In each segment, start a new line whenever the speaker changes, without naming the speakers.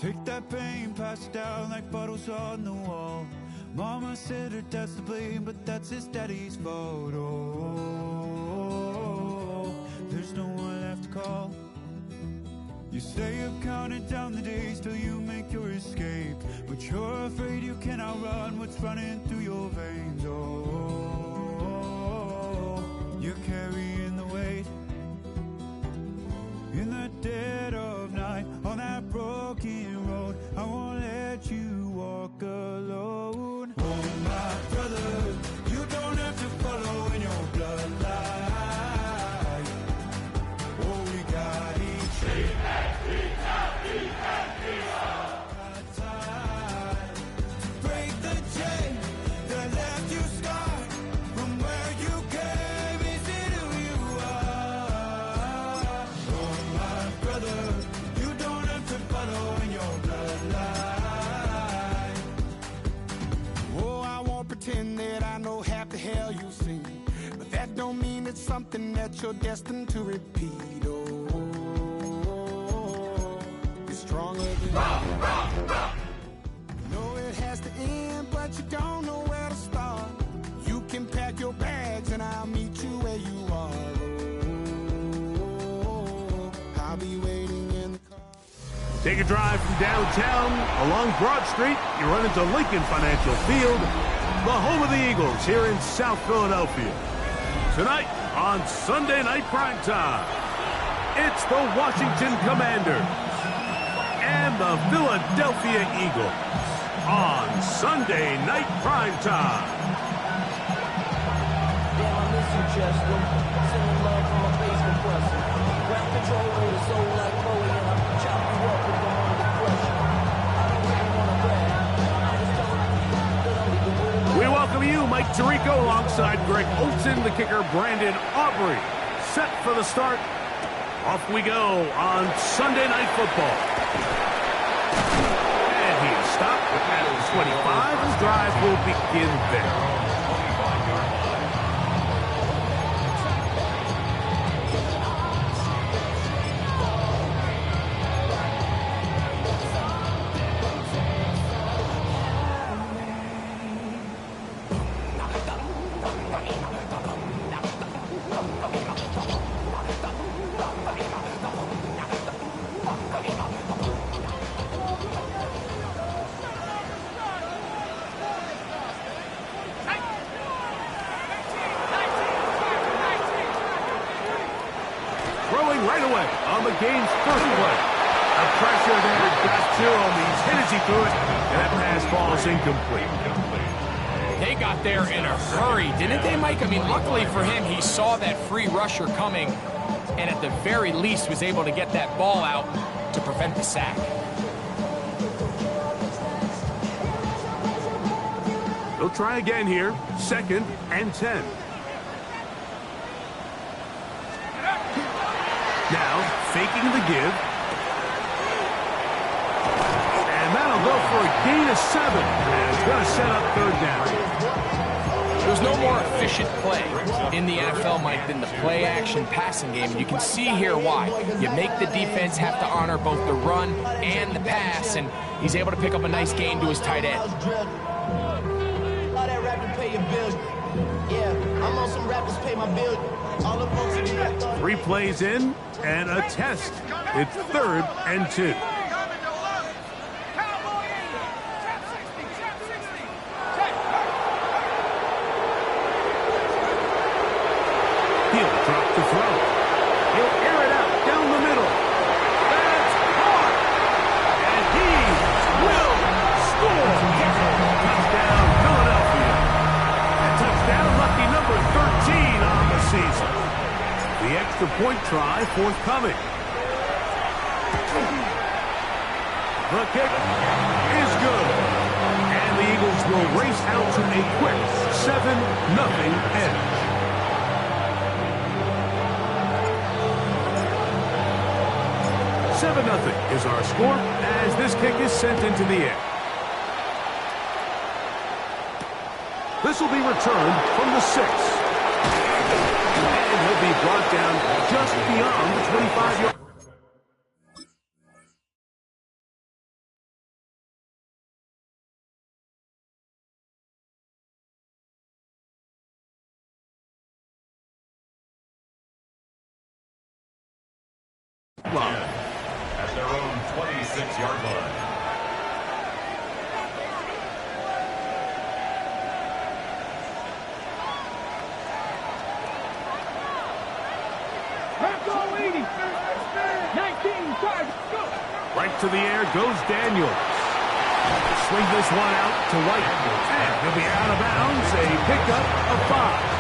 Take that pain, pass it down like bottles on the wall. Mama said her dad's to blame, but that's his daddy's fault. Oh, there's no one left to call. You stay up counting down the days till you make your escape, but you're afraid you cannot run what's running through your veins. Oh, you're carrying the weight in the dead of night on that broken road. I won't let you walk alone. Oh, my brother, you don't have to follow in your bloodline. Oh, we got each other. Break the chain that left you scarred from where you came into who you are. Oh, my brother, you don't have to follow in your bloodline.
Oh, I won't pretend that I know half the hell you've seen, but that don't mean it's something that you're destined to repeat. Oh, you're stronger than you know it has to end, but you don't know where to start. You can pack your bags and I'll meet you where you are. Oh, I'll be waiting in the car.
Take a drive from downtown along Broad Street. You run into Lincoln Financial Field, the home of the Eagles here in South Philadelphia. Tonight on Sunday Night Primetime, it's the Washington Commanders and the Philadelphia Eagles on Sunday Night Primetime.
Damn, I miss you, Chester. Sending love from my face compressor. Ground control with a soul like Chloe, and I'm chopping you up with them under pressure. I don't really want to brag. I'm just telling you that I'm the real.
We welcome you, Mike Tirico, alongside Greg Olson, the kicker Brandon Aubrey. Set for the start. Off we go on Sunday Night Football. And he's stopped at 25. His drive will begin there. Throwing right away on the game's first play. The pressure there got to him. He's hit as he threw it, and that pass ball is incomplete.
They got there in a hurry, didn't they, Mike? I mean, luckily for him, he saw that free rusher coming, and at the very least was able to get that ball out to prevent the sack.
They'll try again here. 2nd and 10. Now, faking the give. And that'll go for a gain of 7. And it's going to set up 3rd down.
There's no more efficient play in the NFL, Mike, than the play-action passing game. And you can see here why. You make the defense have to honor both the run and the pass, and he's able to pick up a nice gain to his tight end.
All that rap to pay your bills. Yeah, I'm on some rappers pay my bills. All the folks in the
3 plays in and a test. It's 3rd and 2. He'll drop the throw. He'll air it out down the middle. That's caught. And he will score. Touchdown, Philadelphia. And touchdown, lucky number 13 on the season. The extra point try forthcoming. The kick is good. And the Eagles will race out to a quick 7-0 edge. 7-0 is our score as this kick is sent into the air. This will be returned from the 6. And he'll be brought down just beyond the 25-yard.
6-yard line.
Right to the air goes Daniels. Swing this one out to White. And he'll be out of bounds. A pickup of 5.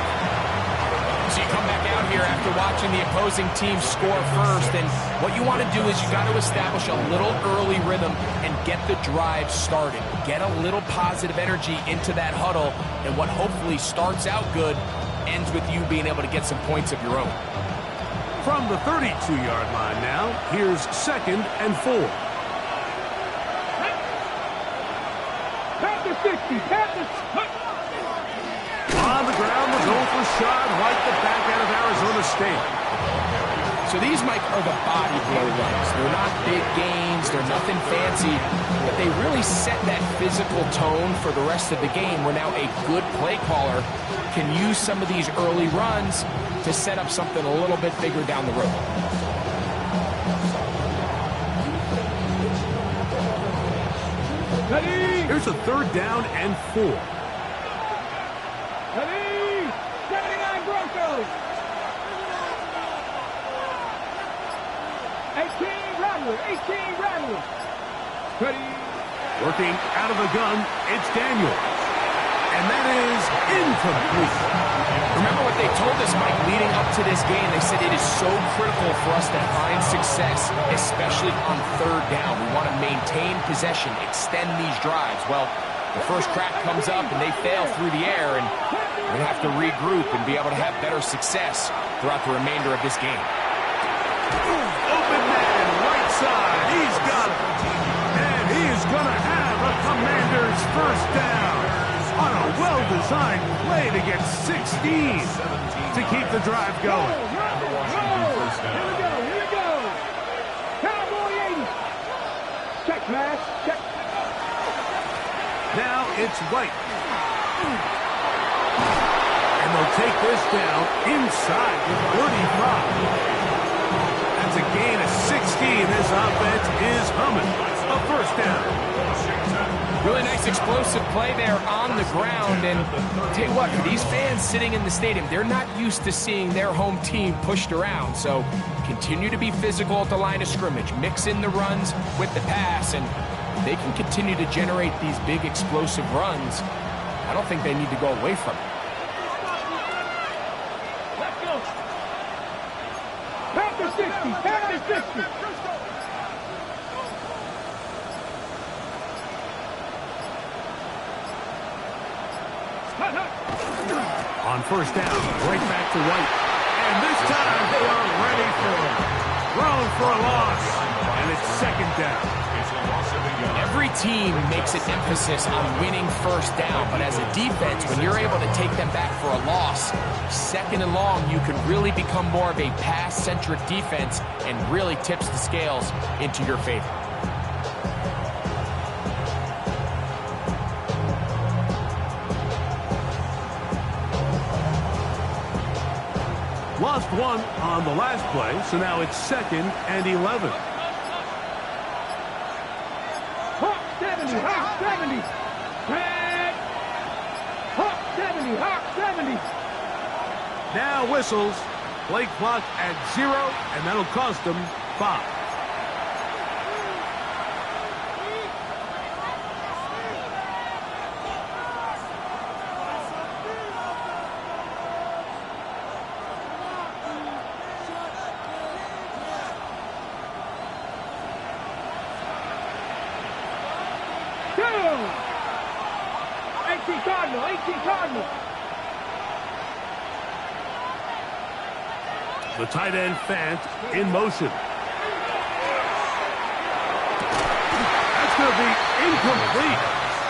So you come back out here after watching the opposing team score first, and what you want to do is you got to establish a little early rhythm and get the drive started. Get a little positive energy into that huddle, and what hopefully starts out good ends with you being able to get some points of your own.
From the 32-yard line now, here's 2nd and 4. On the ground, the goal for Shad White, the back out of Arizona State.
So these, Mike, are the body blow runs. They're not big gains, they're nothing fancy, but they really set that physical tone for the rest of the game where now a good play caller can use some of these early runs to set up something a little bit bigger down the road.
Here's a 3rd down and 4. Working out of the gun, it's Daniels. And that is incomplete.
Remember what they told us, Mike, leading up to this game? They said it is so critical for us to find success, especially on 3rd down. We want to maintain possession, extend these drives. Well, the first crack comes up and they fail through the air, and we're going to have to regroup and be able to have better success throughout the remainder of this game.
Open man, right side. He's got it. And he is going to have a Commander's first down on a well-designed play to get 16 to keep the drive going.
Here we go. Cowboy 80. Check, Mash. Check.
Now it's White. And they'll take this down inside the 45. That's a gain of 16. This offense is humming. A first down.
Really nice explosive play there on the ground, and tell you what, for these fans sitting in the stadium, they're not used to seeing their home team pushed around, so continue to be physical at the line of scrimmage, mix in the runs with the pass, and they can continue to generate these big explosive runs. I don't think they need to go away from it.
Let's go. Panther 60, Panther 60.
On first down, right back to White. And this time they are ready for him. Thrown for a loss. And it's 2nd down.
Every team makes an emphasis on winning first down, but as a defense, when you're able to take them back for a loss, 2nd and long, you can really become more of a pass-centric defense and really tips the scales into your favor.
Lost one on the last play, so now it's 2nd and 11.
Hawk 70, Hawk 70. Red. Hawk 70, Hawk 70.
Now whistles. Play clock at 0, and that'll cost them 5. The tight end Fant in motion. That's going to be incomplete.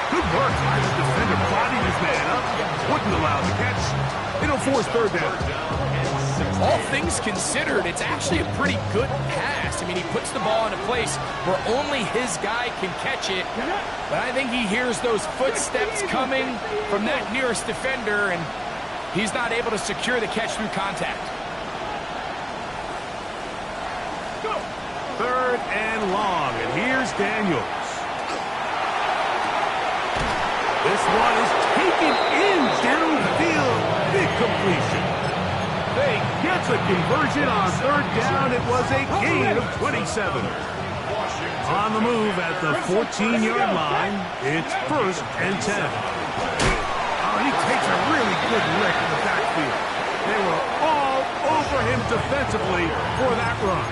Good work by the defender, bodying his man up. Wouldn't allow the catch. It'll force 3rd down.
All things considered, it's actually a pretty good pass. I mean, he puts the ball in a place where only his guy can catch it. But I think he hears those footsteps coming from that nearest defender, and he's not able to secure the catch through contact.
3rd and long, and here's Daniels. This one is taken in downfield. Big completion. They gets a conversion on 3rd down. It was a gain of 27. On the move at the 14-yard line, it's 1st and 10.
Oh, he takes a really good lick in the backfield.
They were all over him defensively for that run.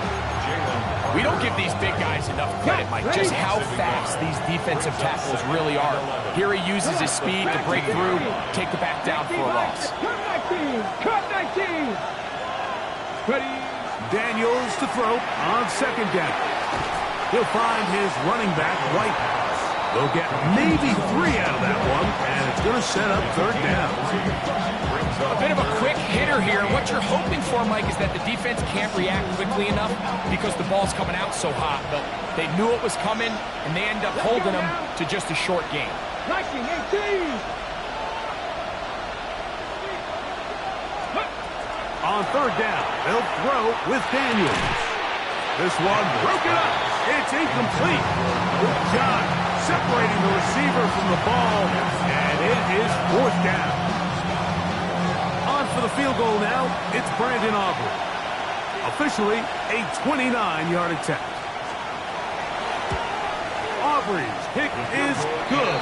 We don't give these big guys enough credit, Mike, just how fast these defensive tackles really are. Here he uses his speed to break through, take the back down for a loss.
Cut 19! Ready?
Daniels to throw on 2nd down. He'll find his running back, White. They'll get maybe 3 out of that one, and it's going to set up 3rd down.
A bit of a quick hitter here. What you're hoping for, Mike, is that the defense can't react quickly enough because the ball's coming out so hot. But they knew it was coming, and they end up holding them to just a short game.
19-18!
On 3rd down, they'll throw with Daniels. This one broken up. It's incomplete. Good job separating the receiver from the ball, and it is 4th down. On for the field goal now, it's Brandon Aubrey. Officially a 29-yard attempt. Aubrey's kick is good.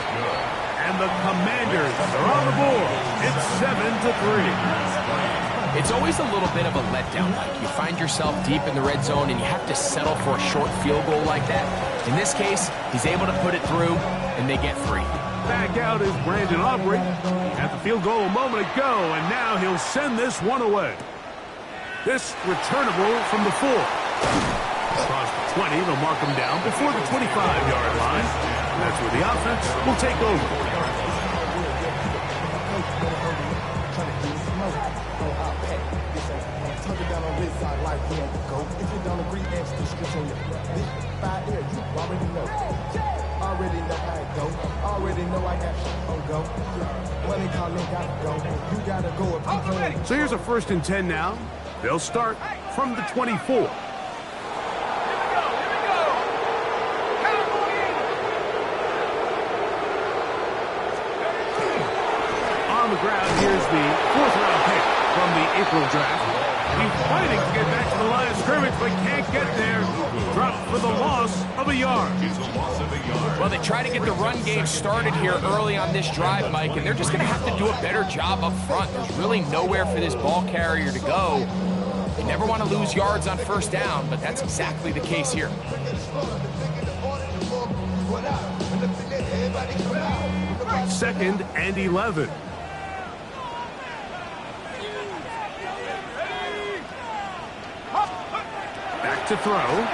And the Commanders are on the board. It's 7-3.
It's always a little bit of a letdown, Mike. You find yourself deep in the red zone and you have to settle for a short field goal like that. In this case, he's able to put it through, and they get 3.
Back out is Brandon Aubrey. At the field goal a moment ago, and now he'll send this one away. This returnable from the 4. Across the 20, they'll mark him down before the 25-yard line. That's where the offense will take over. So here's a 1st and 10 now. They'll start from the 24. On the ground, here's the 4th-round pick from the April draft. He's fighting to get back to the line of scrimmage, but can't get there. Dropped for the loss of a yard.
Well, they try to get the run game started here early on this drive, Mike, and they're just going to have to do a better job up front. There's really nowhere for this ball carrier to go. They never want to lose yards on 1st down, but that's exactly the case here.
2nd and 11. Back to throw.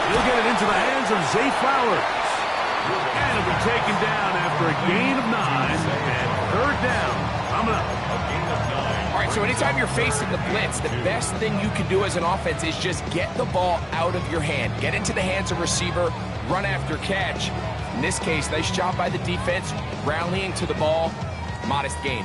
He'll get it into the hands of Zay Flowers. And it'll be taken down after a gain of 9. And 3rd down coming up.
All right, so anytime you're facing the blitz, the best thing you can do as an offense is just get the ball out of your hand. Get into the hands of receiver, run after catch. In this case, nice job by the defense, rallying to the ball, modest gain.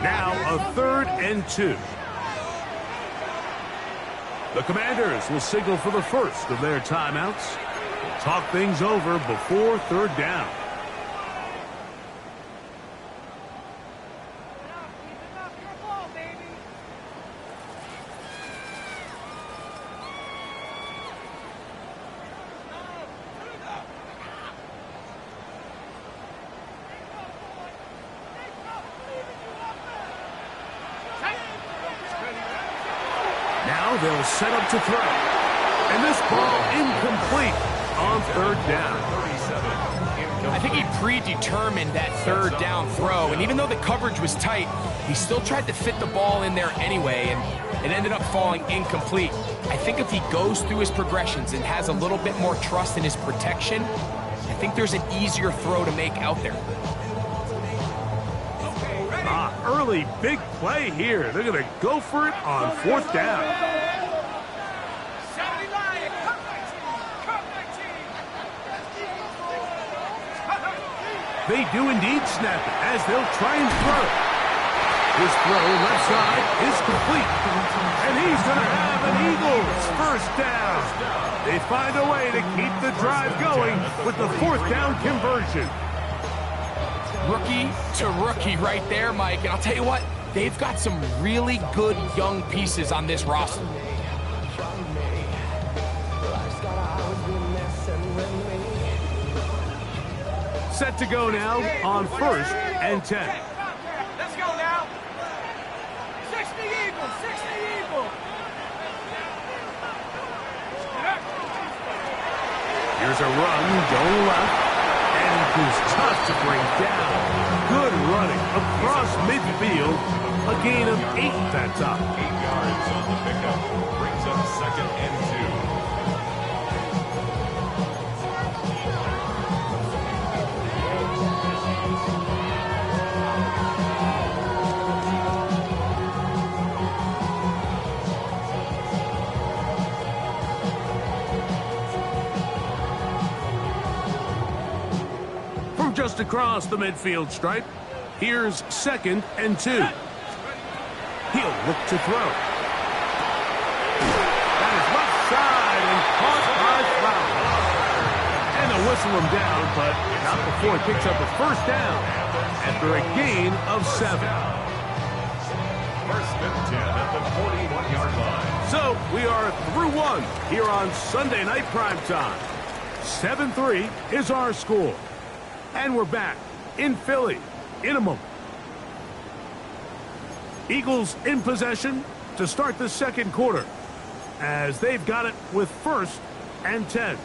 Now a 3rd and 2. The Commanders will signal for the first of their timeouts. Talk things over before 3rd down. Now they'll set up to throw. And this ball incomplete on 3rd down.
I think he predetermined that 3rd down throw, and even though the coverage was tight, he still tried to fit the ball in there anyway, and it ended up falling incomplete. I think if he goes through his progressions and has a little bit more trust in his protection, I think there's an easier throw to make out there.
Early big play here. They're going to go for it on 4th down. They do indeed snap it as they'll try and throw it. His throw left side is complete. And he's going to have an Eagles first down. They find a way to keep the drive going with the fourth down conversion.
Rookie to rookie right there, Mike. And I'll tell you what, they've got some really good young pieces on this roster.
Set to go now on 1st and 10.
Let's go now. 60 Eagles, 60 Eagles.
Here's a run going left. And who's tough to bring down. Good running across midfield. A gain of 8 that time.
8 yards on the pickup. Brings up 2nd and 2.
Just across the midfield stripe. Here's 2nd and 2. He'll look to throw. That is left side and caught by Flowers. And they'll whistle him down, but not before he picks up a first down after a gain of 7.
1st and 10 at the 41-yard line.
So we are through 1 here on Sunday Night Primetime. 7-3 is our score. And we're back in Philly in a moment. Eagles in possession to start the second quarter as they've got it with 1st and 10.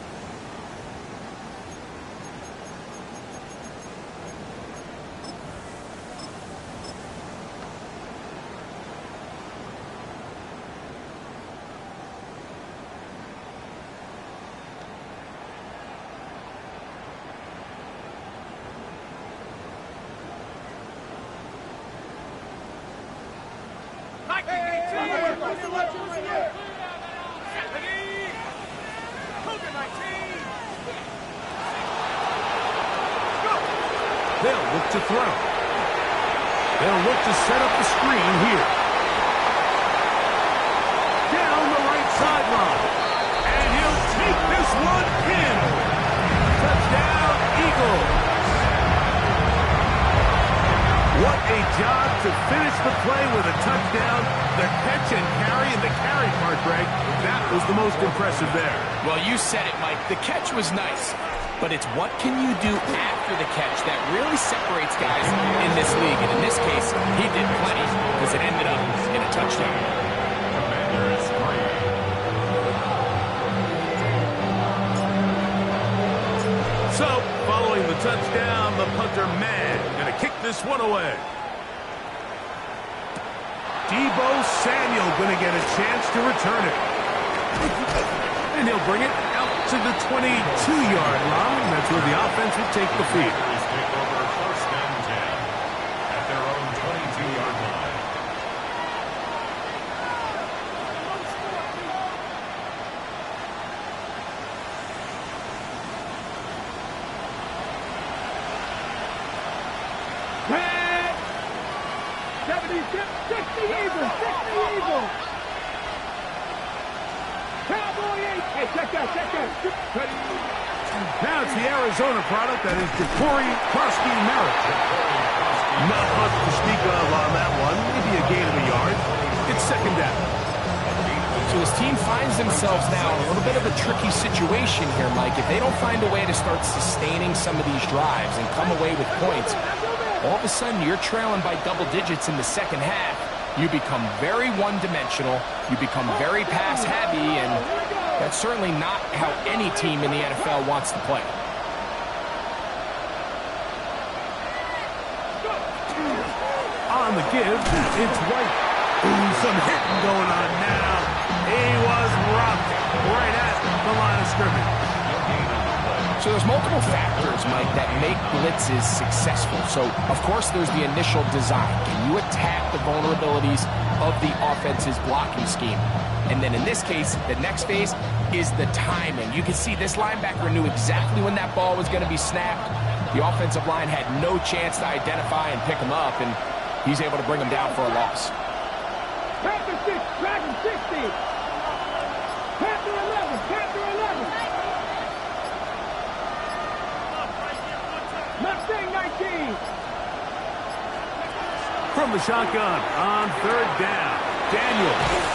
They'll look to throw. They'll look to set up the screen here. Down the right sideline. And he'll take this one in. Touchdown, Eagles. What a job to finish the play with a touchdown. The catch and carry, and the carry part, Greg, that was the most impressive there.
Well, you said it, Mike. The catch was nice. But it's what can you do after the catch that really separates guys in this league. And in this case, he did plenty because it ended up in a touchdown.
Commanders free.
So, following the touchdown, the punter man going to kick this one away. Deebo Samuel going to get a chance to return it. And he'll bring it out to the 22-yard line. That's where the offense will take the field.
Take over 1st and 10 at their own 22-yard line.
Red. 60 Eagles, 60 Eagles. Cowboy 8. Hey, check that.
Now it's the Arizona product that is Jacory Krosky-Merritt. Not much to speak of on that one. Maybe a gain of a yard. It's 2nd down.
So his team finds themselves now in a little bit of a tricky situation here, Mike. If they don't find a way to start sustaining some of these drives and come away with points, all of a sudden you're trailing by double digits in the second half. You become very one-dimensional. You become very pass-heavy, and that's certainly not how any team in the NFL wants to play.
On the give, it's White. Ooh, some hitting going on now. He was rocked right at the line of scrimmage.
So there's multiple factors, Mike, that make blitzes successful. So, of course, there's the initial design. Can you attack the vulnerabilities of the offense's blocking scheme? And then in this case, the next phase is the timing. You can see this linebacker knew exactly when that ball was going to be snapped. The offensive line had no chance to identify and pick him up, and he's able to bring him down for a loss.
Panther 6, Dragon 60. Panther 11, Panther 11. Mustang 19.
From the shotgun on third down, Daniels.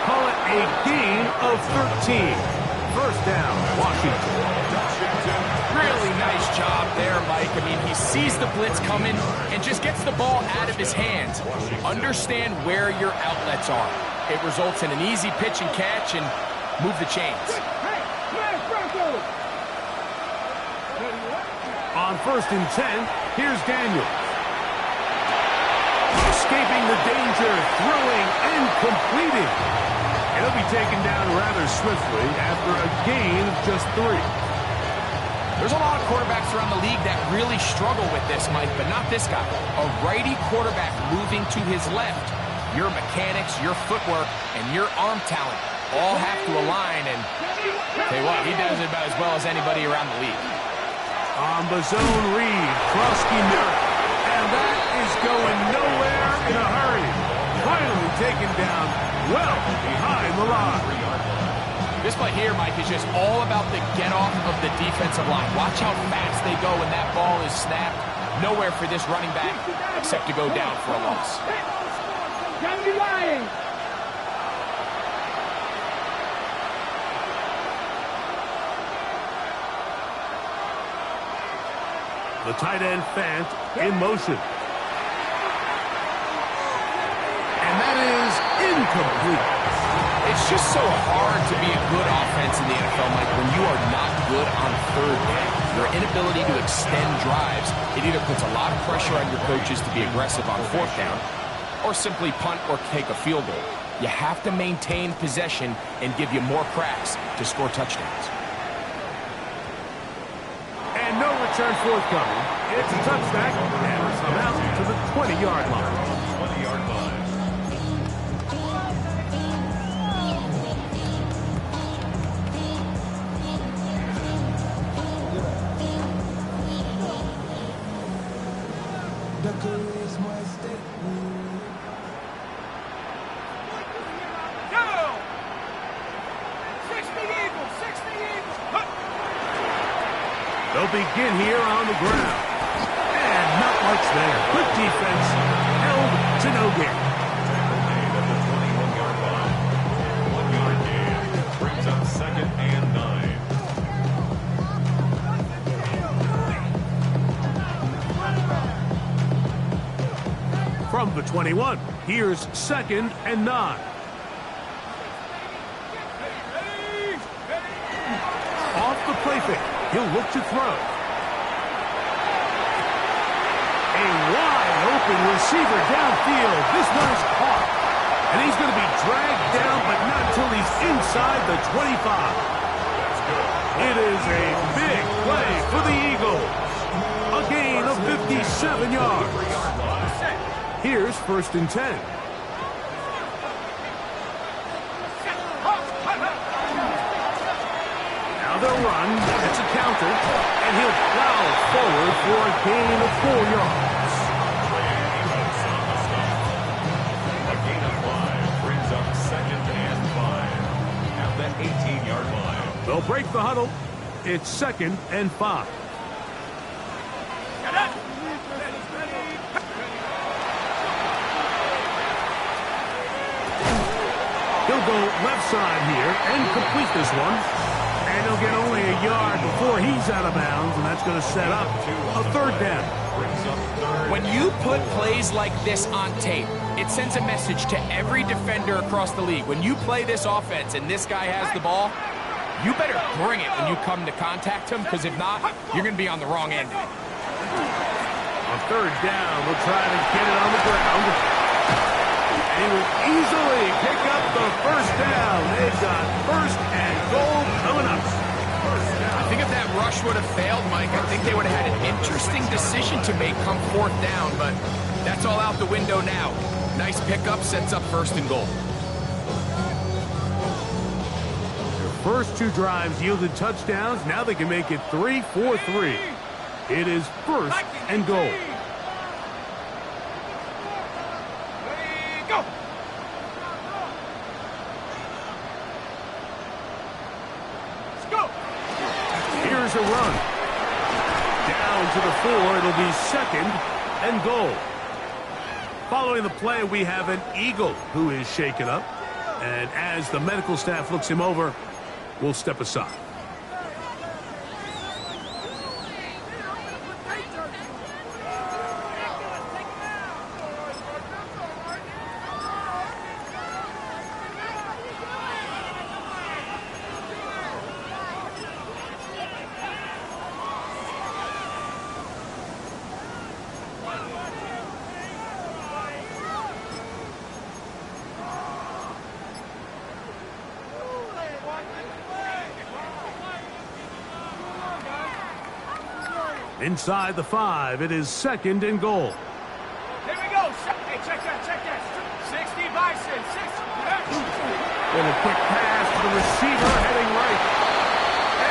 Call it a gain of 13. First down, Washington.
Really nice job there, Mike. I mean, he sees the blitz coming and just gets the ball out of his hands. Understand where your outlets are. It results in an easy pitch and catch and move the chains.
Hey, smash Broncos.
On 1st and 10, here's Daniels. Escaping the danger, throwing and completing. And he'll be taken down rather swiftly after a gain of just 3.
There's a lot of quarterbacks around the league that really struggle with this, Mike, but not this guy. A righty quarterback moving to his left. Your mechanics, your footwork, and your arm talent all have to align, and tell you what, he does it about as well as anybody around the league.
On the zone read, Krosky Merritt. And that is going nowhere in a hurry. Finally taken down well behind the line.
This play here, Mike, is just all about the get-off of the defensive line. Watch how fast they go when that ball is snapped. Nowhere for this running back except to go down for a loss.
Johnny Lying.
The tight end Fant in motion. And that is incomplete.
It's just so hard to be a good offense in the NFL, Mike, when you are not good on third down. Your inability to extend drives, it either puts a lot of pressure on your coaches to be aggressive on 4th down or simply punt or take a field goal. You have to maintain possession and give you more cracks to score touchdowns.
And no return forthcoming. It's a touchback and it's out to the 20-yard line.
20-yard line.
They'll begin here on the ground. And not much there. Good defense. Held to no gain.
Made at the 21-yard line. 1-yard gain. Brings up 2nd and 9.
From the 21, here's 2nd and 9. Off the play fake. He'll look to throw. A wide open receiver downfield. This one is caught. And he's going to be dragged down, but not until he's inside the 25. It is a big play for the Eagles. A gain of 57 yards. Here's 1st and 10. They'll run, it's a counter, and he'll plow forward for a gain of 4 yards.
A gain of 5 brings up 2nd and 5 at the 18-yard line.
They'll break the huddle. It's 2nd and 5. He'll go left side here and complete this one. And he'll get only a yard before he's out of bounds, and that's going to set up a 3rd down.
When you put plays like this on tape, it sends a message to every defender across the league. When you play this offense and this guy has the ball, you better bring it when you come to contact him, because if not, you're going to be on the wrong end of it.
On 3rd down, we'll try to get it on the ground. And he will easily pick up the 1st down. They've got 1st and goal coming up.
I think if that rush would have failed, Mike, I think they would have had an interesting decision to make come 4th down, but that's all out the window now. Nice pickup, sets up 1st and goal.
Their first 2 drives yielded touchdowns. Now they can make it 3-4-3. It is first and goal.
Go! Let's go!
Here's a run. Down to the 4. It'll be second and goal. Following the play, we have an Eagle who is shaken up. And as the medical staff looks him over, we'll step aside. Inside the 5, it is second and goal.
Here we go. Hey, check that, check that. 60 Bison, 6.
And a quick pass to the receiver heading right.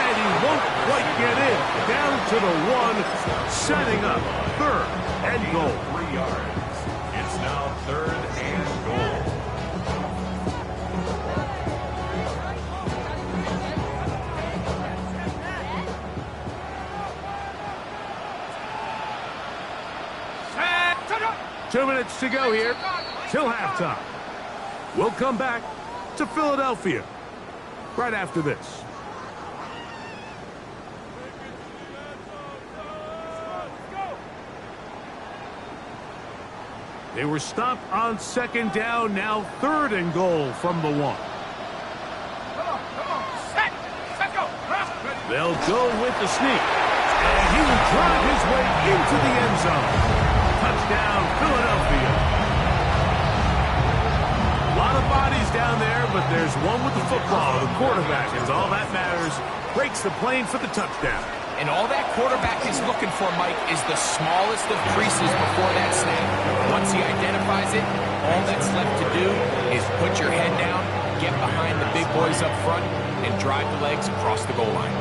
And he won't quite get in. Down to the 1, setting up third and goal.
3 yards. It's now third and goal.
Two minutes to go here till halftime. We'll come back to Philadelphia right after this. They were stopped on second down, now third and goal from the 1.
Come on, set, go.
They'll go with the sneak, and he will drive his way into the end zone. Touchdown, Philadelphia. A lot of bodies down there, but there's one with the football. The quarterback, and all that matters, breaks the plane for the touchdown.
And all that quarterback is looking for, Mike, is the smallest of creases before that snap. Once he identifies it, all that's left to do is put your head down, get behind the big boys up front, and drive the legs across the goal line.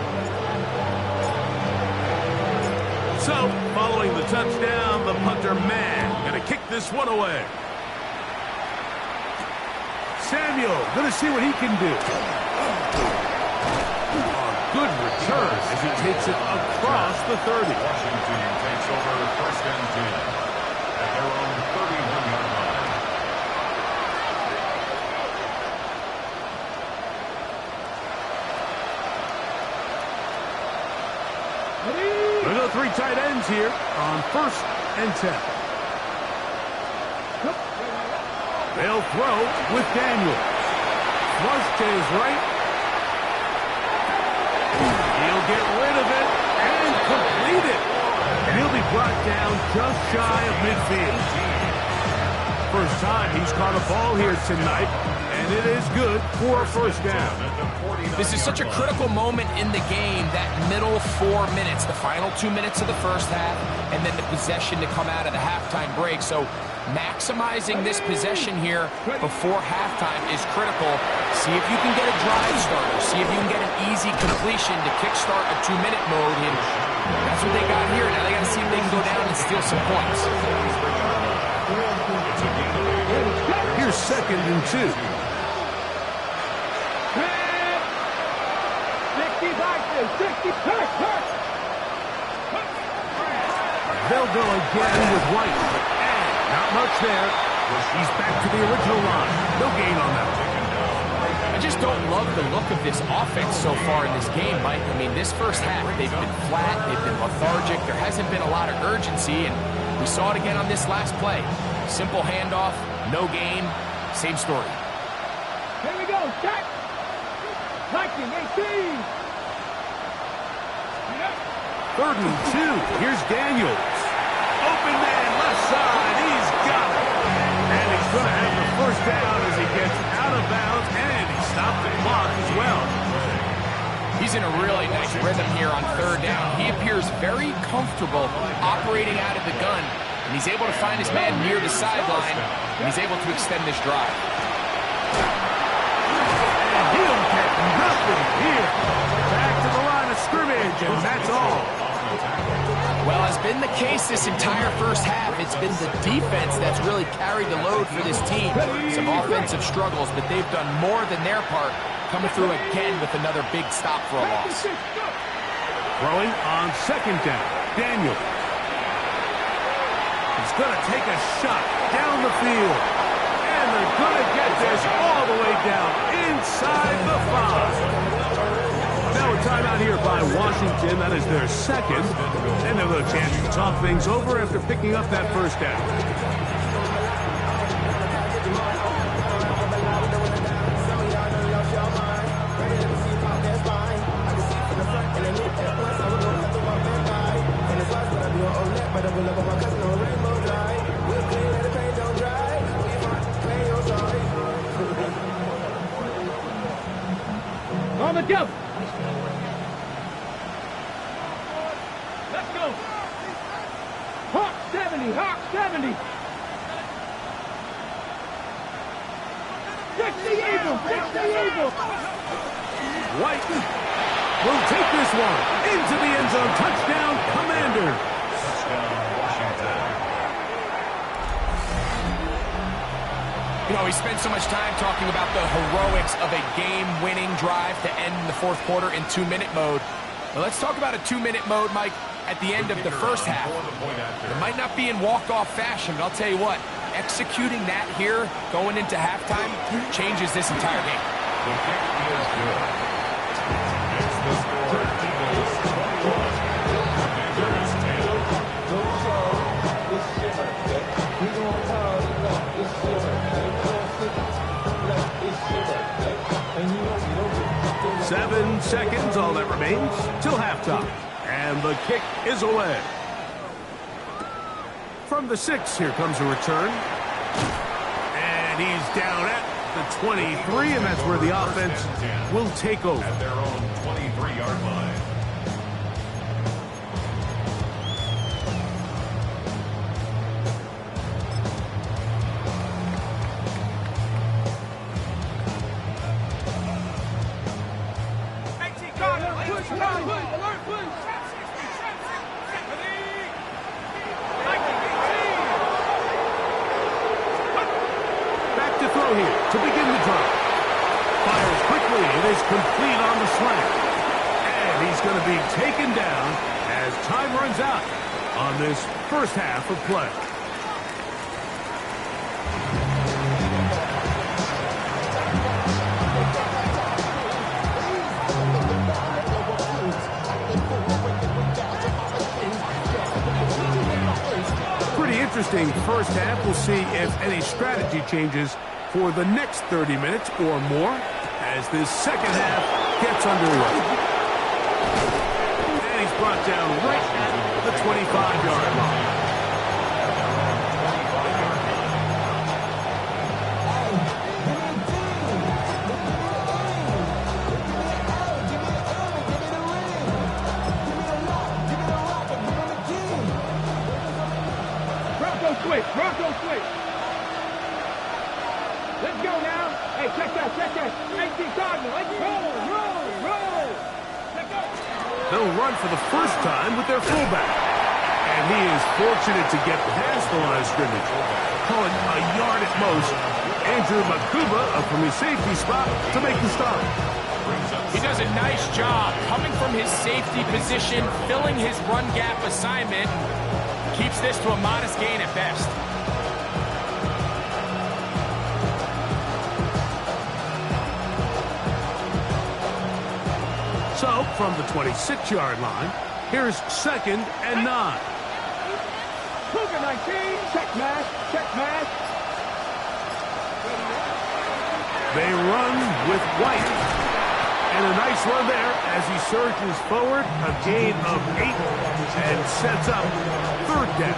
So, following the touchdown, the punter man going to kick this one away. Samuel going to see what he can do. Good return as he takes it across the 30.
Washington takes over first and 10 at their own 31-yard line.
There's no 3 tight ends here on first and 10. They'll throw with Daniel. Flush to his right. He'll get rid of it and complete it. And he'll be brought down just shy of midfield. First time he's caught a ball here tonight, and it is good for a first down.
This is such a critical moment in the game, that middle 4 minutes, the final 2 minutes of the first half, and then the possession to come out of the halftime break. So maximizing this possession here before halftime is critical. See if you can get a drive starter. See if you can get an easy completion to kickstart a 2-minute mode. And that's what they got here. Now they got to see if they can go down and steal some points.
Here's second and 2.
60,
They'll go again with White. And not much there. He's back to the original line. No gain on that one.
I just don't love the look of this offense so far in this game, Mike. I mean, this first half, they've been flat, they've been lethargic. There hasn't been a lot of urgency, and we saw it again on this last play. Simple handoff, no gain, same story.
Here we go, check. Viking 18.
Third and 2. Here's Daniels. Open man, left side. He's got it. And he's going to have the first down as he gets out of bounds, and he stopped the clock as well.
He's in a really nice rhythm here on third down. He appears very comfortable operating out of the gun, and he's able to find his man near the sideline, and he's able to extend this drive.
And he'll get nothing here. Back to the line of scrimmage, and that's all.
Well, has been the case this entire first half. It's been the defense that's really carried the load for this team. Some offensive struggles, but they've done more than their part, coming through again with another big stop for a loss.
Throwing on second down, Daniel. He's going to take a shot down the field. And they're going to get this all the way down inside the 5. Now a timeout here by Washington. That is their second. And they'll have a chance to talk things over after picking up that first down.
On the jump. Let's go. Hawk 70, Hawk 70. 60 Eagle, 60 Eagle.
White will take this one into the end zone. Touchdown, Commanders.
You know, we spent so much time talking about the heroics of a game-winning drive to end the fourth quarter in 2-minute mode. Well, let's talk about a 2-minute mode, Mike, at the end of the first half. It might not be in walk-off fashion, but I'll tell you what, executing that here, going into halftime, changes this entire game.
The kick is good. It's the score, Eagles 21, Commanders
7 seconds, all that remains, till halftime. And the kick is away. From the 6, here comes a return. And he's down at the 23, and that's where the offense will take over.
at their own 23-yard line.
Back to throw here to begin the drive. Fires quickly. It is complete on the slant. And he's going to be taken down as time runs out on this first half of play. Pretty interesting first half. We'll see if any strategy changes for the next 30 minutes or more as this second half gets underway. And he's brought down right at the 25-yard line.
Bronco switch. Let's go now. Hey, check that. 18 Cardinal. Roll. Let's go.
They'll run for the first time with their fullback. And he is fortunate to get past the line of scrimmage. Call it a yard at most. Andrew Makuba up from his safety spot to make the stop.
He does a nice job coming from his safety position, filling his run gap assignment. Keeps this to a modest gain at best.
So, from the 26-yard line, here's 2nd and 9.
Cougar 19. Check mash.
They run with White. And a nice run there as he surges forward, a gain of 8, and sets up 3rd down.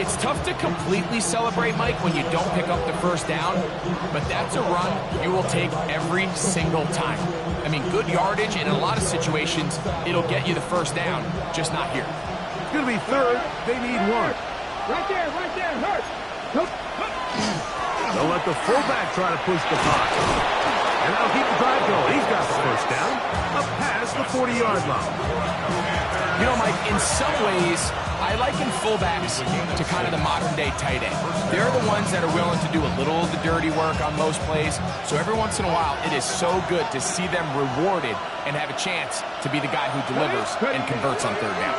It's tough to completely celebrate, Mike, when you don't pick up the first down, but that's a run you will take every single time. I mean, good yardage, and in a lot of situations, it'll get you the first down, just not here.
It's going to be 3rd. They need 1.
Right there, hurt.
They'll let the fullback try to push the pocket. And that'll keep the drive going. He's got the first down. Up past the 40-yard line.
You know, Mike, in some ways, I liken fullbacks to kind of the modern-day tight end. They're the ones that are willing to do a little of the dirty work on most plays. So every once in a while, it is so good to see them rewarded and have a chance to be the guy who delivers and converts on third down.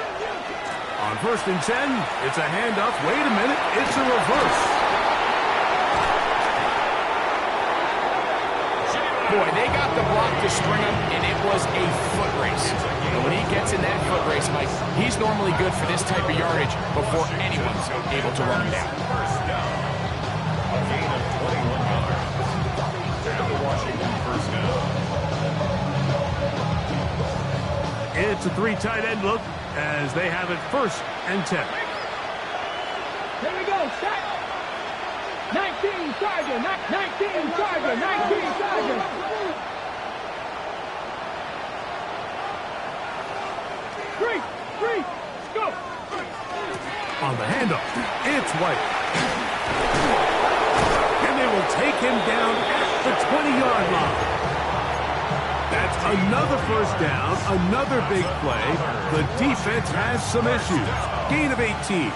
On 1st and 10, it's a handoff. Wait a minute, it's a reverse.
Boy, they got the block to string him, and it was a foot race. And when he gets in that foot race, Mike, he's normally good for this type of yardage before anyone's able to run him down.
First down. A gain of 21 yards. Down to Washington, first down.
It's a 3 tight end look as they have it 1st and 10.
Here we go, set. 19 Sergeant, 19 Sergeant, 19 Sergeant. Three, go.
On the handoff, it's White. And they will take him down at the 20-yard line. That's another 1st down, another big play. The defense has some issues. Gain of 18.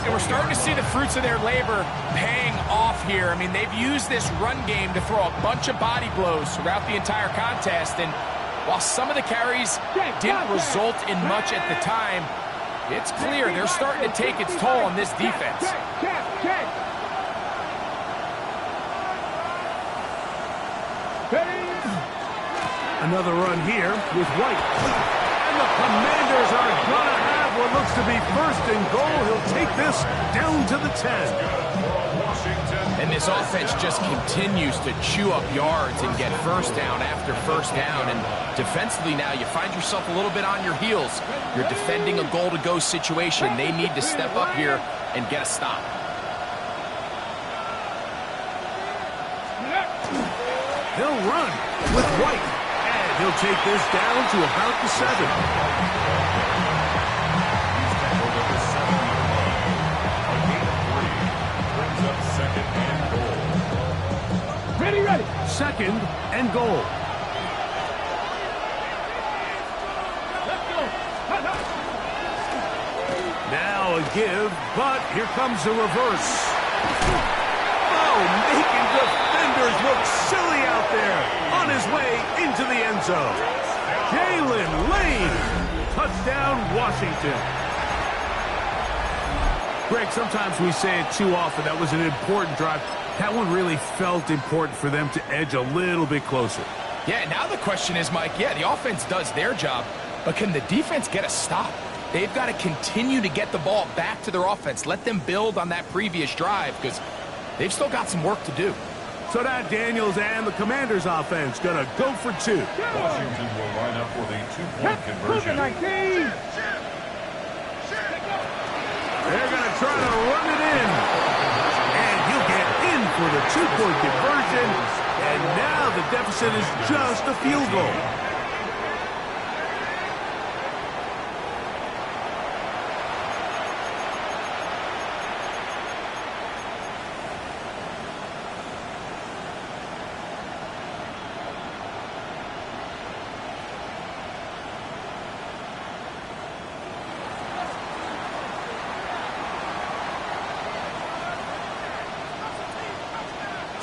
And we're starting to see the fruits of their labor paying off here. I mean, they've used this run game to throw a bunch of body blows throughout the entire contest. And while some of the carries didn't result in much at the time, it's clear they're starting to take its toll on this defense.
Another run here with White. And the Commanders are going to have what looks to be 1st and goal. He'll take this down to the 10.
And this offense just continues to chew up yards and get 1st down after 1st down. And defensively now, you find yourself a little bit on your heels. You're defending a goal-to-go situation. They need to step up here and get a stop.
He'll run with White. And he'll take this down to about the 7.
He's tackled at the 7-yard line. A gain of 3. Brings up 2nd and goal.
Ready.
2nd and goal.
Let's go.
Now a give, but here comes the reverse. Oh, making defenders look silly out there. On his way into the end zone. Jalen Lane. Touchdown, Washington. Greg, sometimes we say it too often. That was an important drive. That one really felt important for them to edge a little bit closer.
Yeah, now the question is, Mike, the offense does their job, but can the defense get a stop? They've got to continue to get the ball back to their offense. Let them build on that previous drive because they've still got some work to do.
So now Daniels and the Commanders offense going to go for 2.
Washington will line up with a 2-point conversion.
19.
They're going to try to run it in. And he'll get in for the 2-point conversion. And now the deficit is just a field goal.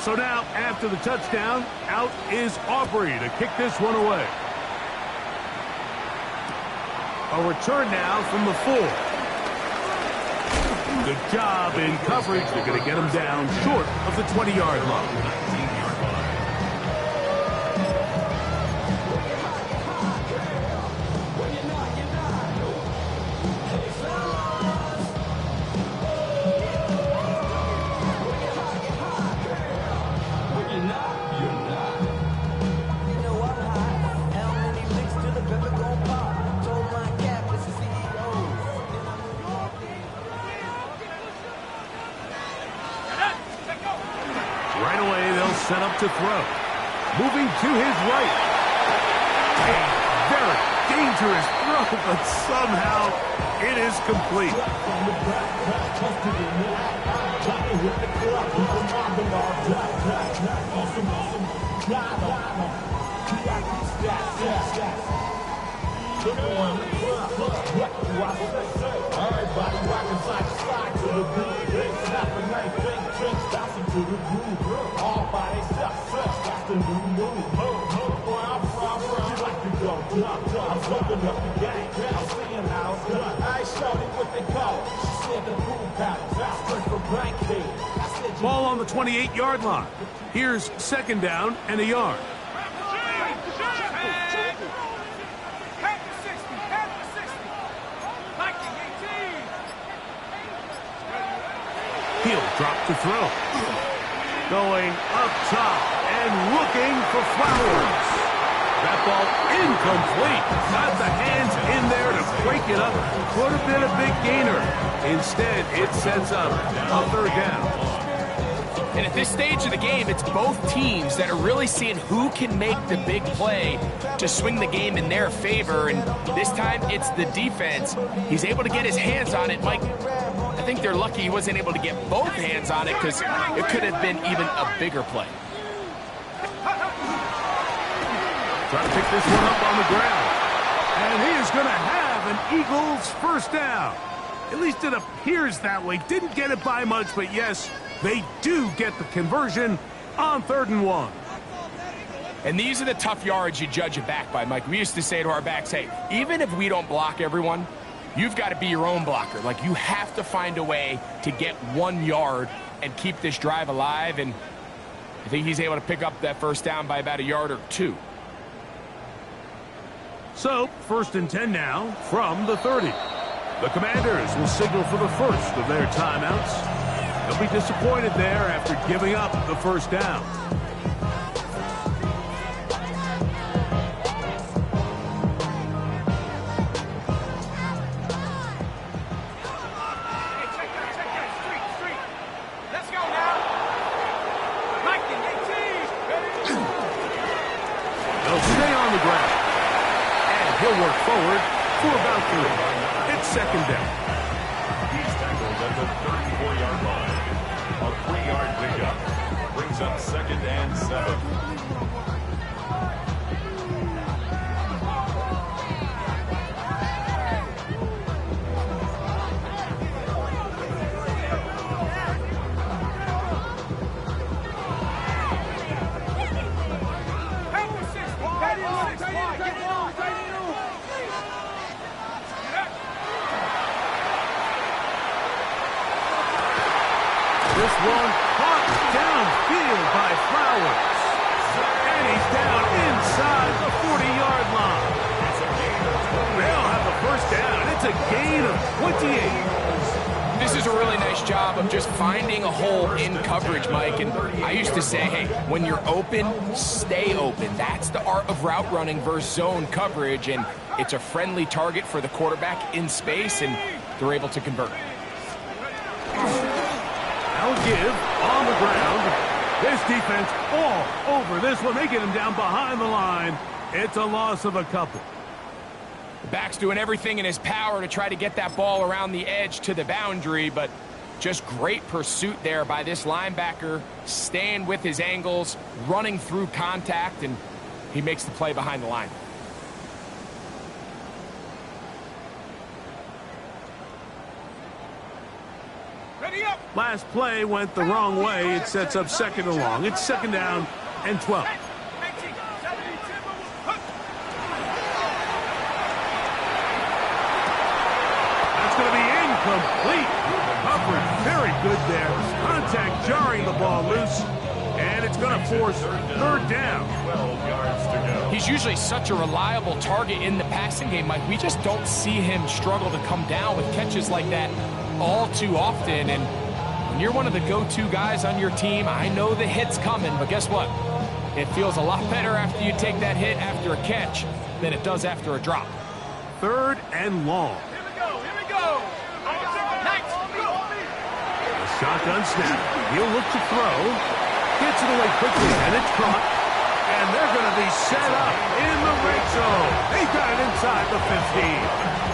So now, after the touchdown, out is Aubrey to kick this one away. A return now from the 4. Good job in coverage. They're going to get him down short of the 20-yard line. Set up to throw. Moving to his right. A very dangerous throw, but somehow it is complete.
Everybody rocking side to side to the beat. They snap a night, big drinks, bouncing to the groove. All by themselves, that's the new move. Where I'm from, you like to go dumb. I'm smoking up the game, I'm seeing how it's done. I ain't showing what they call it. She said the pool patterns, I straight from blank head.
Ball on the 28-yard line. Here's second down and a yard. He'll drop to throw. Going up top and looking for Flowers. That ball incomplete. Got the hands in there to break it up. Could have been a big gainer. Instead, it sets up a third down.
And at this stage of the game, it's both teams that are really seeing who can make the big play to swing the game in their favor. And this time, it's the defense. He's able to get his hands on it. Mike, I think they're lucky he wasn't able to get both hands on it because it could have been even a bigger play.
Trying to pick this one up on the ground. And he is going to have an Eagles first down. At least it appears that way. Didn't get it by much, but yes, they do get the conversion on 3rd and 1.
And these are the tough yards you judge it back by, Mike. We used to say to our backs, hey, even if we don't block everyone, you've got to be your own blocker. Like, you have to find a way to get 1 yard and keep this drive alive. And I think he's able to pick up that first down by about a yard or 2.
So, 1st and 10 now from the 30. The Commanders will signal for the first of their timeouts. They'll be disappointed there after giving up the first down. They'll stay on the ground. And he'll work forward for about 3. It's second down.
He's tackled at the 34-yard line. A 3-yard pickup brings up 2nd and 7.
This one caught downfield by Flowers. And he's down inside the 40-yard line. They'll have the first down. It's a gain of 28.
This is a really nice job of just finding a hole in coverage, Mike. And I used to say, hey, when you're open, stay open. That's the art of route running versus zone coverage. And it's a friendly target for the quarterback in space, and they're able to convert.
Now give on the ground. This defense all over this one. They get him down behind the line. It's a loss of a couple.
The back's doing everything in his power to try to get that ball around the edge to the boundary, but just great pursuit there by this linebacker, staying with his angles, running through contact, and he makes the play behind the line.
Last play went the wrong way. It sets up 2nd and long. It's 2nd down and 12. That's going to be incomplete. Coverage very good there. Contact jarring the ball loose. And it's going to force 3rd down.
12 yards to go.
He's usually such a reliable target in the passing game, Mike. We just don't see him struggle to come down with catches like that all too often. And when you're one of the go-to guys on your team, I know the hit's coming, but guess what? It feels a lot better after you take that hit after a catch than it does after a drop.
3rd and long.
Here we go. Nice.
A shotgun snap. He'll look to throw. Gets it away quickly, and it's caught. And they're going to be set up in the red zone. They got it inside the 15.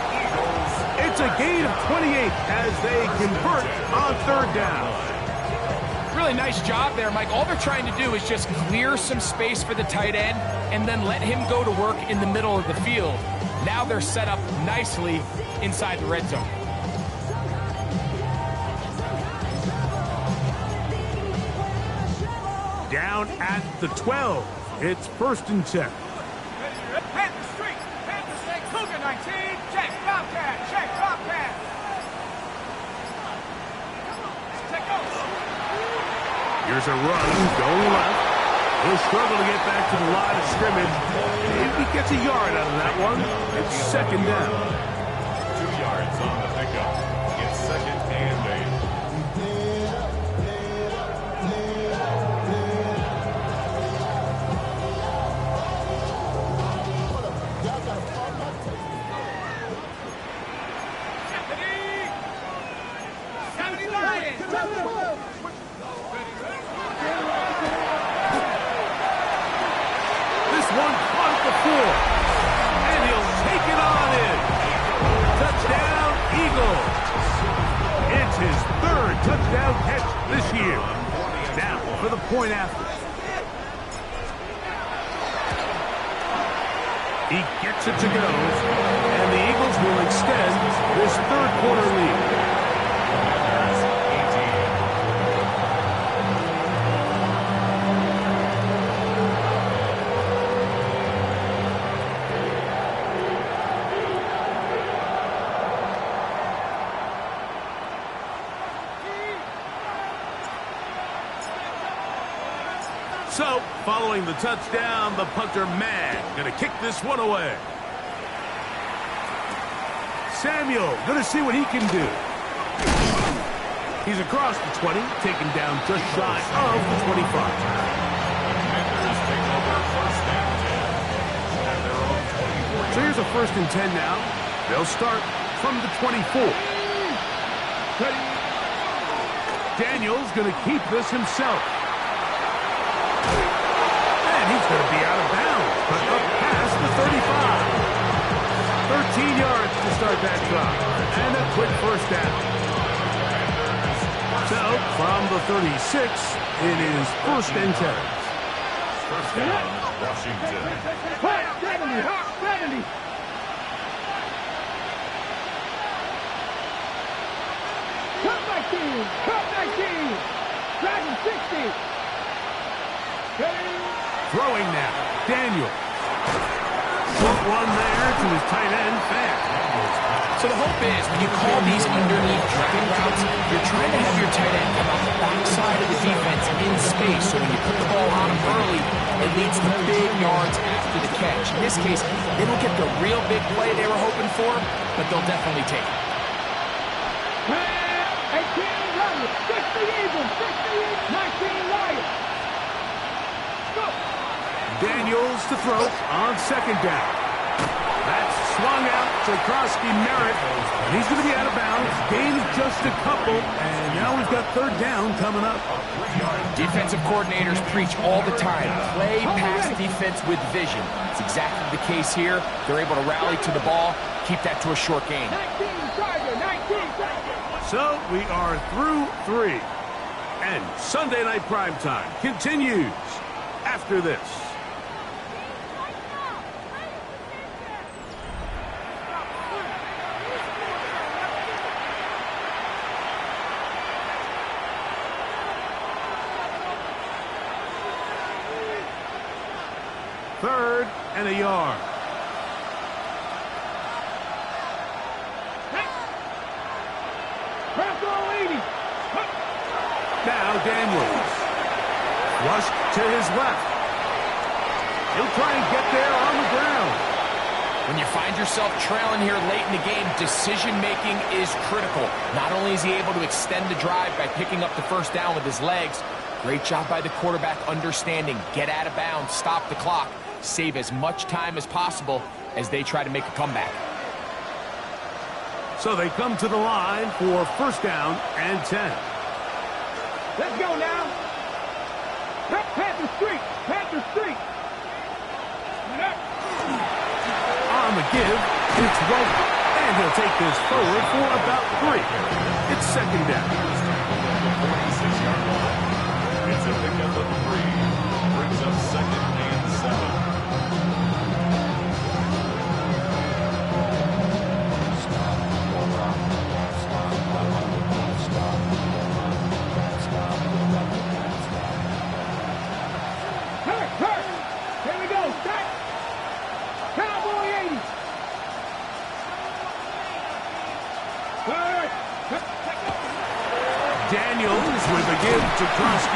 It's a gain of 28 as they convert on 3rd down.
Really nice job there, Mike. All they're trying to do is just clear some space for the tight end and then let him go to work in the middle of the field. Now they're set up nicely inside the red zone.
Down at the 12. It's 1st and 10.
Panther Street, Panther Street, Cougar 19, check, Bobcat. Take over.
Here's a run going left. He'll struggle to get back to the line of scrimmage. If he gets a yard out of that one, it's 2nd down.
2 yards on the pickup. It's 2nd and 8.
And he'll take it on in. Touchdown, Eagles. It's his 3rd touchdown catch this year. Now for the point after. He gets it to go, and the Eagles will extend this 3rd quarter lead. So, following the touchdown, the punter man going to kick this one away. Samuel going to see what he can do. He's across the 20, taken down just shy of the 25. So here's a 1st and 10 now. They'll start from the 24. Daniels going to keep this himself. He's going to be out of bounds, but up past the 35. 13 yards to start that drive, and a quick 1st down. So, from the 36, it is 1st and 10.
1st down, Washington.
70. Cut 19. Dragon 60.
Throwing now, Daniel. Short one there to his tight end, Fant.
So the hope is, when you call these underneath drag routes, you're trying to have your tight end come out the backside of the defense in space, so when you put the ball on him early, it leads to big yards after the catch. In this case, they don't get the real big play they were hoping for, but they'll definitely take it.
18 Runners, 60 Eagles, 19 Lions.
Daniels to throw on 2nd down. That's swung out to Krosky Merritt. He's going to be out of bounds. Gain just a couple, and now we've got 3rd down coming up.
Defensive coordinators preach all the time, play pass defense with vision. It's exactly the case here. They're able to rally to the ball, keep that to a short gain.
19.
So we are through 3. And Sunday Night Primetime continues after this. Third and a yard. Now Daniels. Flushed to his left. He'll try and get there on the ground.
When you find yourself trailing here late in the game, decision-making is critical. Not only is he able to extend the drive by picking up the 1st down with his legs, great job by the quarterback understanding, get out of bounds, stop the clock, save as much time as possible as they try to make a comeback.
So they come to the line for 1st down and 10.
Let's go now. Panther Street.
On the give, it's Rowe. And he'll take this forward for about 3. It's 2nd down.
46-yard line. It's a pickup of 3. Brings up 2nd and 7.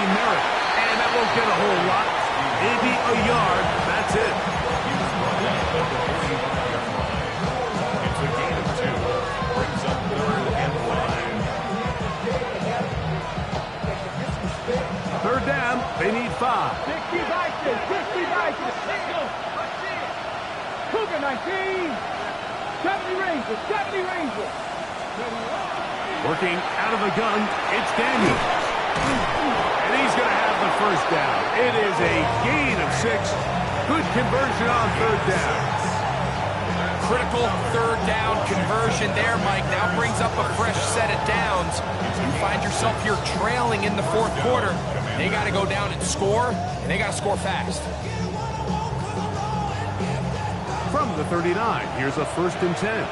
Trusty Merritt. And that won't get a whole lot. Maybe a yard. That's it.
He was brought down at the 45-yard line. It's a gain of 2. Brings up 3rd and 5.
3rd down. They need 5.
60 Vikings, 60 Vikings. Cougar 19. 70 Rangers, 70 Rangers.
Working out of the gun, it's Daniel. And he's going to have the 1st down. It is a gain of 6. Good conversion on 3rd down.
Critical 3rd down conversion there, Mike. Now brings up a fresh set of downs. You find yourself here trailing in the 4th quarter. They got to go down and score, and they got to score fast.
From the 39, here's a 1st and 10.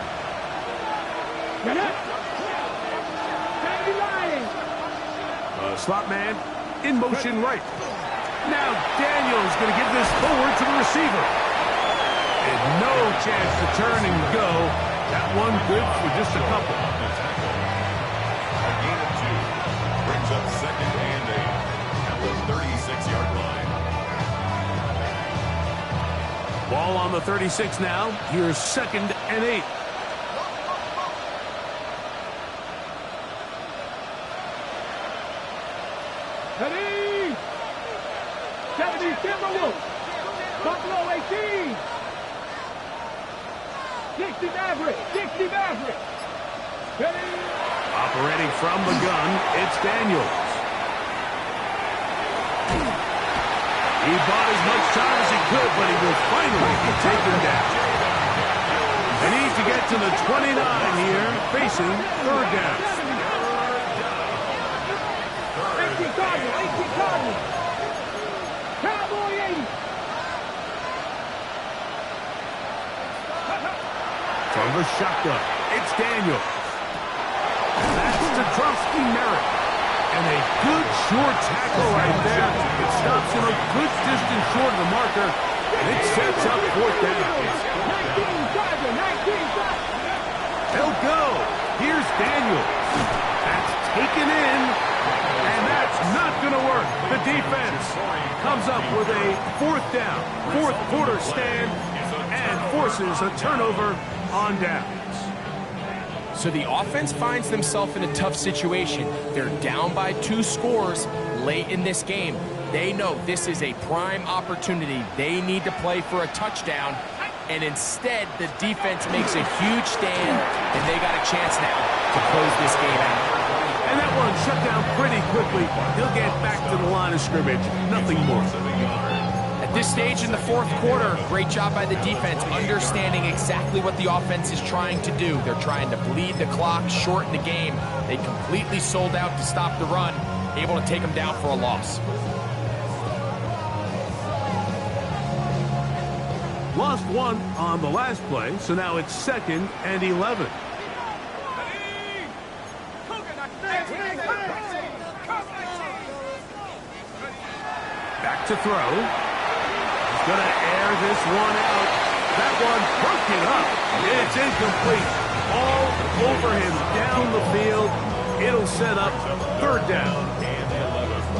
Slot man in motion right. Now Daniel's going to give this forward to the receiver. And no chance to turn and go. That one good for just a couple.
A gain of 2. Brings up 2nd and 8 at the 36-yard line.
Ball on the 36 now. Here's 2nd and 8.
Ready? 70 Timberwolves. Buffalo 18. 60 Maverick. 60 Maverick. Ready?
Operating from the gun, it's Daniels. He bought as much time as he could, but he will finally be taken down. They need to get to the 29 here, facing 3rd down.
18 Cardinals. 18 Cardinals. Cowboy 80.
From the shotgun, it's Daniels. That's to Trusty Merritt. And a good short tackle right there. It stops him a good distance short of the marker, and it sets up 4th down.
19 Cardinals. 19 Cardinals.
They'll go. Here's Daniels. That's taken in, and that's not going to work. The defense comes up with a 4th down, 4th quarter stand, and forces a turnover on downs.
So the offense finds themselves in a tough situation. They're down by 2 scores late in this game. They know this is a prime opportunity. They need to play for a touchdown, and instead the defense makes a huge stand, and they got a chance now to close this game out.
And that one shut down pretty quickly. He'll get back to the line of scrimmage. Nothing more.
At this stage in the 4th quarter, great job by the defense, understanding exactly what the offense is trying to do. They're trying to bleed the clock, shorten the game. They completely sold out to stop the run, able to take them down for a loss.
Lost 1 on the last play, so now it's 2nd and 11. Back to throw. He's going to air this one out. That one broken up. It's incomplete. All over him down the field. It'll set up 3rd down.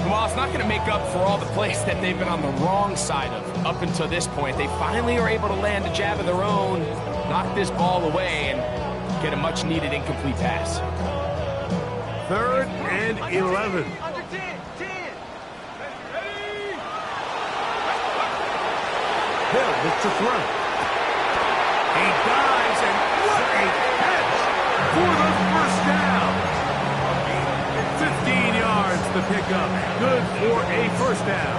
Well, it's not going to make up for all the plays that they've been on the wrong side of up until this point. They finally are able to land a jab of their own, knock this ball away, and get a much-needed incomplete pass.
3rd and 11.
Under 10, 10.
Hill looks to throw. He dives, and what a catch for the 1st down. 15 yards to pick up. Good for a 1st down.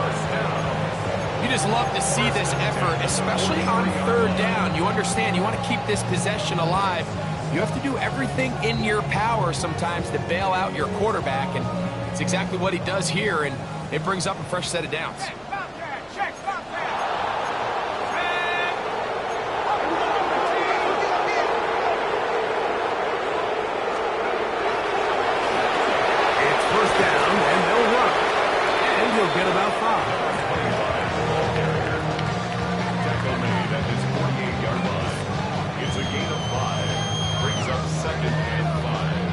You just love to see this effort, especially on 3rd down. You understand, you want to keep this possession alive. You have to do everything in your power sometimes to bail out your quarterback, and it's exactly what he does here, and it brings up a fresh set of downs.
Get about 5.
Tackle made at his 48-yard line. It's a gain of 5. Brings up 2nd and 5.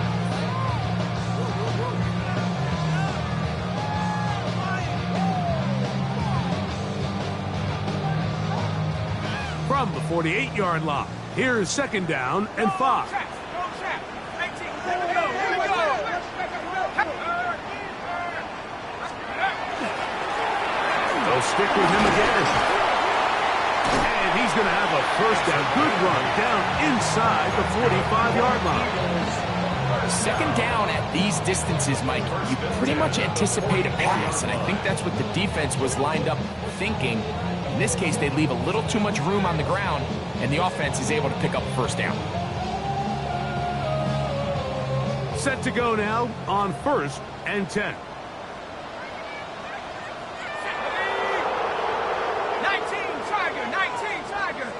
from the 48-yard line. Here's second down and 5.
Here we go.
They'll stick with him again. And he's going to have a first down. Good run down inside the 45-yard line.
Second down at these distances, Mike, you pretty much anticipate a pass, and I think that's what the defense was lined up thinking. In this case, they leave a little too much room on the ground, and the offense is able to pick up a first down.
Set to go now on 1st and 10.
19 Tiger.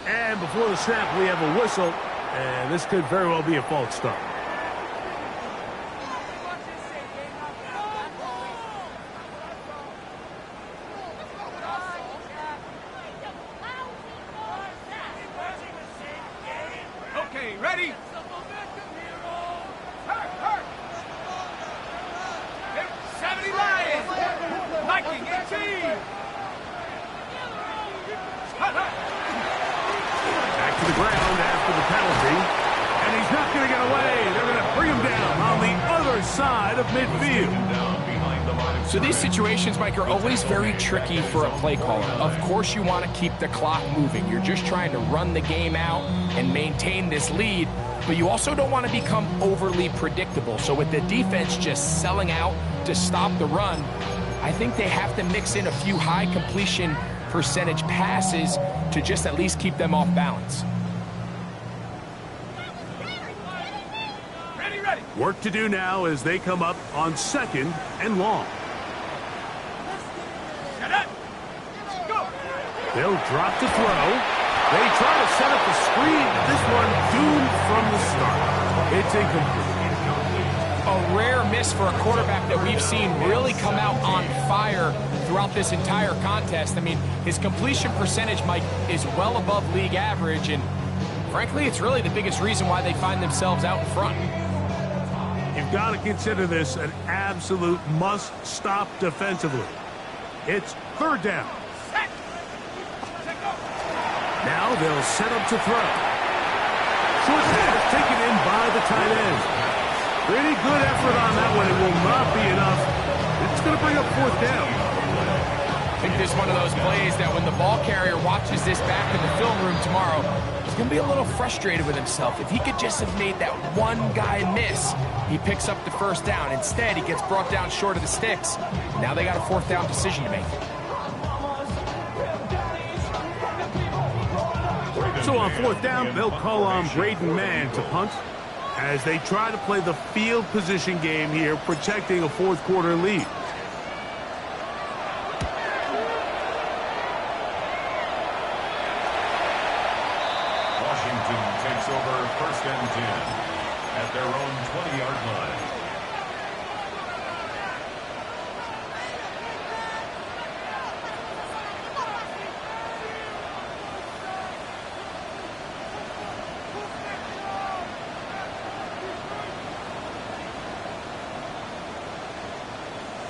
And before the snap, we have a whistle, and this could very well be a false start.
Okay, ready? Hurt. 70 Lions. Viking 18.
Back to the ground after the penalty. And he's not going to get away. They're going to bring him down on the other side of midfield.
So these situations, Mike, are always very tricky for a play caller. Of course you want to keep the clock moving. You're just trying to run the game out and maintain this lead, but you also don't want to become overly predictable. So with the defense just selling out to stop the run, I think they have to mix in a few high completion percentage passes to just at least keep them off balance.
Ready.
Work to do now as they come up on 2nd and long.
Go.
They'll drop to throw. They try to set up the screen. This one doomed from the start. It's incomplete.
A rare miss for a quarterback that we've seen really come out on fire throughout this entire contest. I mean, his completion percentage, Mike, is well above league average, and frankly, it's really the biggest reason why they find themselves out in front.
You've got to consider this an absolute must-stop defensively. It's 3rd down. Now they'll set up to throw. Short pass taken in by the tight end. Pretty good effort on that one. It will not be enough. It's going to bring up 4th down.
I think this is one of those plays that when the ball carrier watches this back in the film room tomorrow, he's going to be a little frustrated with himself. If he could just have made that one guy miss, he picks up the first down. Instead, he gets brought down short of the sticks. Now they got a 4th down decision to make.
So on 4th down, they'll call on Braden Mann to punt as they try to play the field position game here, protecting a 4th quarter lead.
Washington takes over 1st and 10 at their own 20-yard line.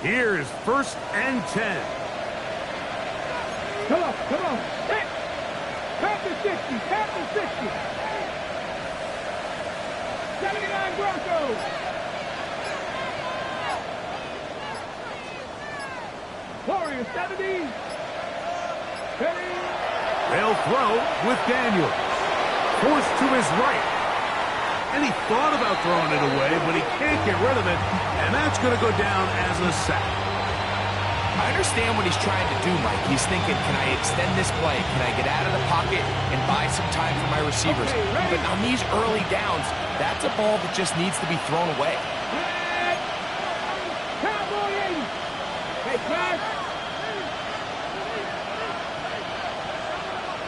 Here's 1st and 10.
Come on. Hit. Tap the 60. 79 Broncos. Warriors 70. Ready.
They'll throw with Daniel. Forced to his right. And he thought about throwing it away, but he can't get rid of it, and that's going to go down as a sack.
I understand what he's trying to do, Mike. He's thinking, can I extend this play? Can I get out of the pocket and buy some time for my receivers? But on these early downs, that's a ball that just needs to be thrown away.
Cowboy 80. Hey, Clark.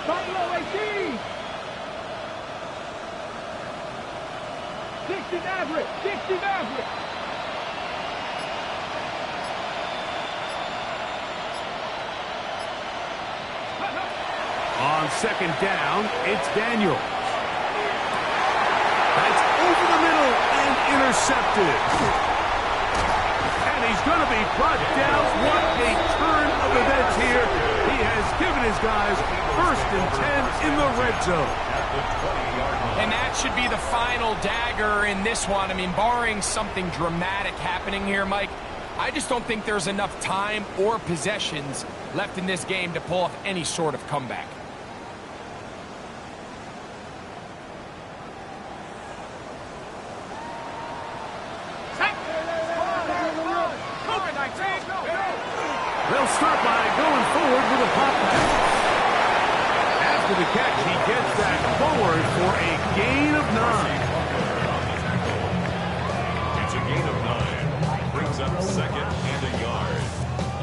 Buffalo 18. 60 Maverick.
On 2nd down, it's Daniel. That's over the middle and intercepted. And he's going to be brought down. What a turn of events here. He has given his guys 1st and 10 in the red zone.
And that should be the final dagger in this one. I mean, barring something dramatic happening here, Mike, I just don't think there's enough time or possessions left in this game to pull off any sort of comeback.
They'll start by going forward with a pop pass. After the catch, he gets that forward for a gain of 9.
It's a gain of 9. Brings up 2nd and a yard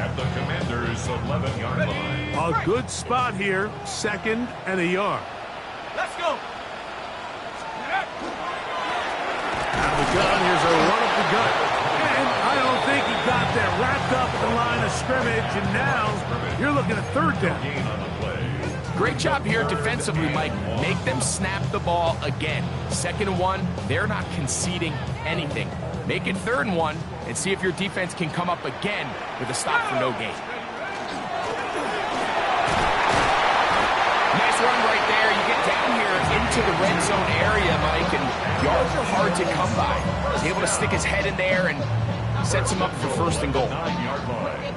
at the Commanders' 11-yard line.
A good spot here, 2nd and a yard.
Let's go.
Out of the gun, here's a run up the gut. And I don't think he got there. Wrapped up at the line of scrimmage, and now you're looking at 3rd down.
Gain on the play.
Great job here defensively, Mike. Make them snap the ball again. 2nd and 1, they're not conceding anything. Make it 3rd and 1, and see if your defense can come up again with a stop for no gain. Nice run right there. You get down here into the red zone area, Mike, and yards are hard to come by. He's able to stick his head in there and sets him up for 1st and goal.
9-yard line.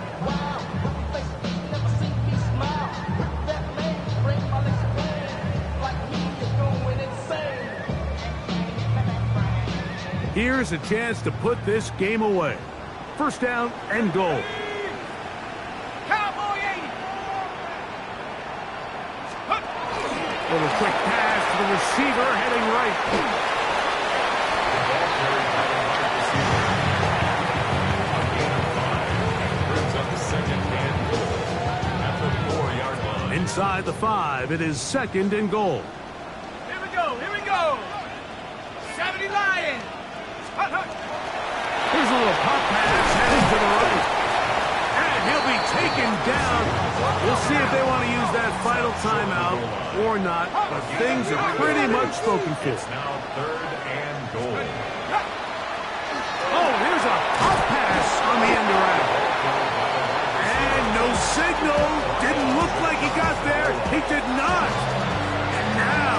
Here's a chance to put this game away. 1st down and goal.
Cowboy 80.
Little quick pass to the receiver heading right.
Brings up 2nd and goal at the 4-yard line.
Inside the 5, it is 2nd and goal.
Here we go. Here we go. 70 Lions. Hut, hut.
Here's a little pop pass heading to the right. And he'll be taken down. We'll see if they want to use that final timeout or not, but things are pretty much spoken for.
It's now 3rd and goal.
Oh, here's a pop pass on the end around. And no signal. Didn't look like he got there. He did not. And now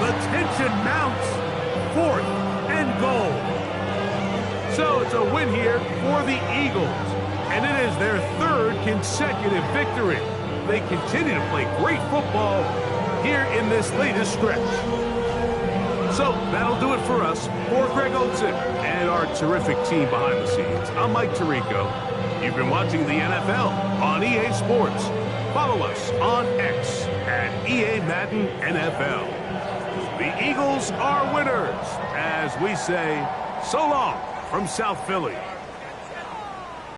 the tension mounts. 4th and goal. So it's a win here for the Eagles. And it is their 3rd consecutive victory. They continue to play great football here in this latest stretch. So that'll do it for us. For Greg Olsen and our terrific team behind the scenes, I'm Mike Tirico. You've been watching the NFL on EA Sports. Follow us on X at EA Madden NFL. The Eagles are winners, as we say, so long from South Philly.